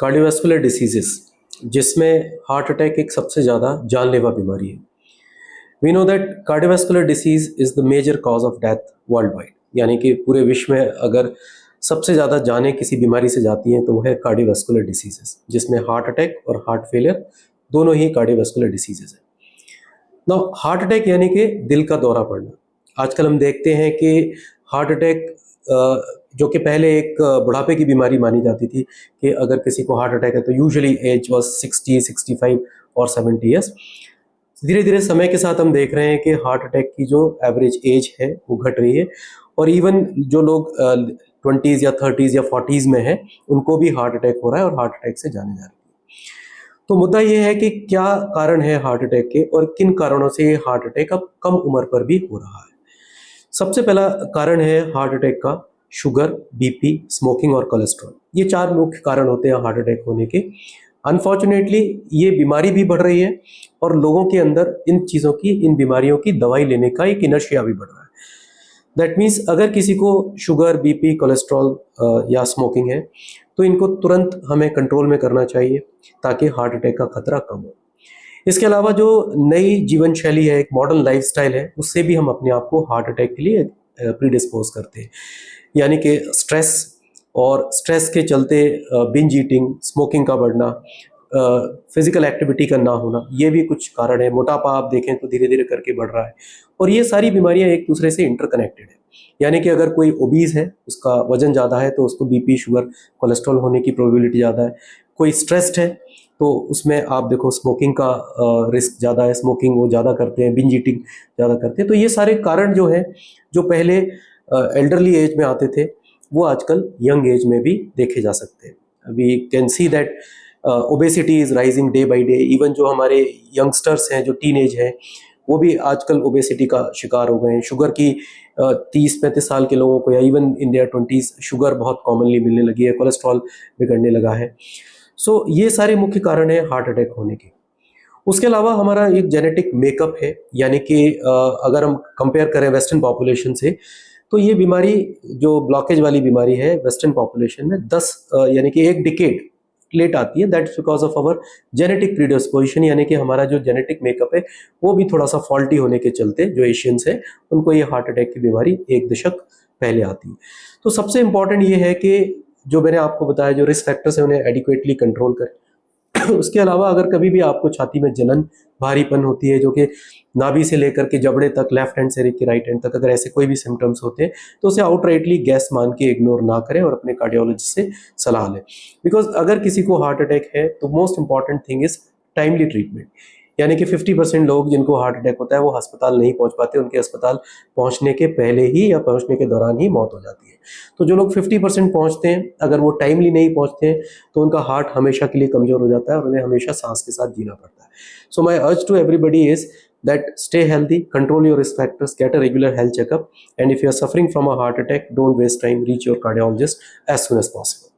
Cardiovascular diseases, जिसमें heart attack एक सबसे ज़्यादा जानलेवा बीमारी है। We know that cardiovascular disease is the major cause of death worldwide, यानी कि पूरे विश्व में अगर सबसे ज़्यादा जानें किसी बीमारी से जाती हैं तो वो है कार्डियोवैस्कुलर डिसीजेस, जिसमें हार्ट अटैक और हार्ट फेलियर दोनों ही कार्डियोवैस्कुलर डिसीजेस हैं। नाउ हार्ट अटैक यानी कि दिल का दौरा पड़ना। आजकल हम देखते हैं कि हार्ट अटैक जो कि पहले एक बुढ़ापे की बीमारी मानी जाती थी कि अगर किसी को हार्ट अटैक है तो यूजुअली एज वाज 60, 65 और 70 ईयर्स। धीरे धीरे समय के साथ हम देख रहे हैं कि हार्ट अटैक की जो एवरेज एज है वो घट रही है, और इवन जो लोग 20s या 30s या 40s में हैं उनको भी हार्ट अटैक हो रहा है और हार्ट अटैक से जाने जा रही है। तो मुद्दा ये है कि क्या कारण है हार्ट अटैक के और किन कारणों से ये हार्ट अटैक अब कम उम्र पर भी हो रहा है। सबसे पहला कारण है हार्ट अटैक का शुगर, बीपी, स्मोकिंग और कोलेस्ट्रॉल। ये 4 मुख्य कारण होते हैं हार्ट अटैक होने के। अनफॉर्चुनेटली ये बीमारी भी बढ़ रही है और लोगों के अंदर इन बीमारियों की दवाई लेने का एक इनर्शिया भी बढ़ रहा है। दैट मीन्स अगर किसी को शुगर, बीपी, कोलेस्ट्रॉल या स्मोकिंग है तो इनको तुरंत हमें कंट्रोल में करना चाहिए ताकि हार्ट अटैक का खतरा कम हो। इसके अलावा जो नई जीवन शैली है, एक मॉडर्न लाइफस्टाइल है, उससे भी हम अपने आप को हार्ट अटैक के लिए प्रीडिस्पोज करते हैं। यानी कि स्ट्रेस के चलते बिंज ईटिंग, स्मोकिंग का बढ़ना, फिजिकल एक्टिविटी का ना होना, ये भी कुछ कारण है। मोटापा आप देखें तो धीरे धीरे करके बढ़ रहा है, और ये सारी बीमारियां एक दूसरे से इंटरकनेक्टेड है। यानी कि अगर कोई ओबीज है, उसका वजन ज़्यादा है, तो उसको बीपी, शुगर, कोलेस्ट्रॉल होने की प्रोबेबिलिटी ज़्यादा है। कोई स्ट्रेस्ड है तो उसमें आप देखो स्मोकिंग का रिस्क ज़्यादा है, स्मोकिंग वो ज़्यादा करते हैं, बिंज ईटिंग ज़्यादा करते हैं। तो ये सारे कारण जो हैं, जो पहले एल्डरली एज में आते थे, वो आजकल यंग एज में भी देखे जा सकते हैं। We can see that obesity is rising day by day. Even जो हमारे यंगस्टर्स हैं, जो टीन एज हैं, वो भी आजकल ओबेसिटी का शिकार हो गए हैं। शुगर की 30-35 साल के लोगों को या even in their 20s sugar बहुत कॉमनली मिलने लगी है, कोलेस्ट्रॉल बिगड़ने लगा है। सो ये सारे मुख्य कारण हैं हार्ट अटैक होने के। उसके अलावा हमारा एक जेनेटिक मेकअप है, यानी कि अगर हम कंपेयर करें वेस्टर्न पॉपुलेशन से, तो ये बीमारी जो ब्लॉकेज वाली बीमारी है वेस्टर्न पॉपुलेशन में 10 यानी कि 1 डिकेड लेट आती है। That's because of our genetic predisposition, यानी कि हमारा जो जेनेटिक मेकअप है वो भी थोड़ा सा फॉल्टी होने के चलते जो एशियंस है उनको ये हार्ट अटैक की बीमारी 1 दशक पहले आती है। तो सबसे इंपॉर्टेंट ये है कि जो मैंने आपको बताया, जो रिस्क फैक्टर्स है उन्हें एडिक्वेटली कंट्रोल करें। उसके अलावा अगर कभी भी आपको छाती में जलन, भारीपन होती है, जो कि नाभि से लेकर के जबड़े तक, लेफ्ट हैंड से लेकर राइट हैंड तक, अगर ऐसे कोई भी सिम्टम्स होते हैं तो उसे आउटराइटली गैस मान के इग्नोर ना करें और अपने कार्डियोलॉजिस्ट से सलाह लें। बिकॉज अगर किसी को हार्ट अटैक है तो most important thing is timely treatment. यानी कि 50% लोग जिनको हार्ट अटैक होता है वो अस्पताल नहीं पहुंच पाते, उनके अस्पताल पहुंचने के पहले ही या पहुंचने के दौरान ही मौत हो जाती है। तो जो लोग 50% पहुंचते हैं, अगर वो टाइमली नहीं पहुंचते हैं तो उनका हार्ट हमेशा के लिए कमजोर हो जाता है और उन्हें हमेशा सांस के साथ जीना पड़ता है। So my urge to everybody is that stay healthy, control your risk factors, get a regular health checkup, and if you are suffering from a heart attack, don't waste time, reach your cardiologist as soon as possible.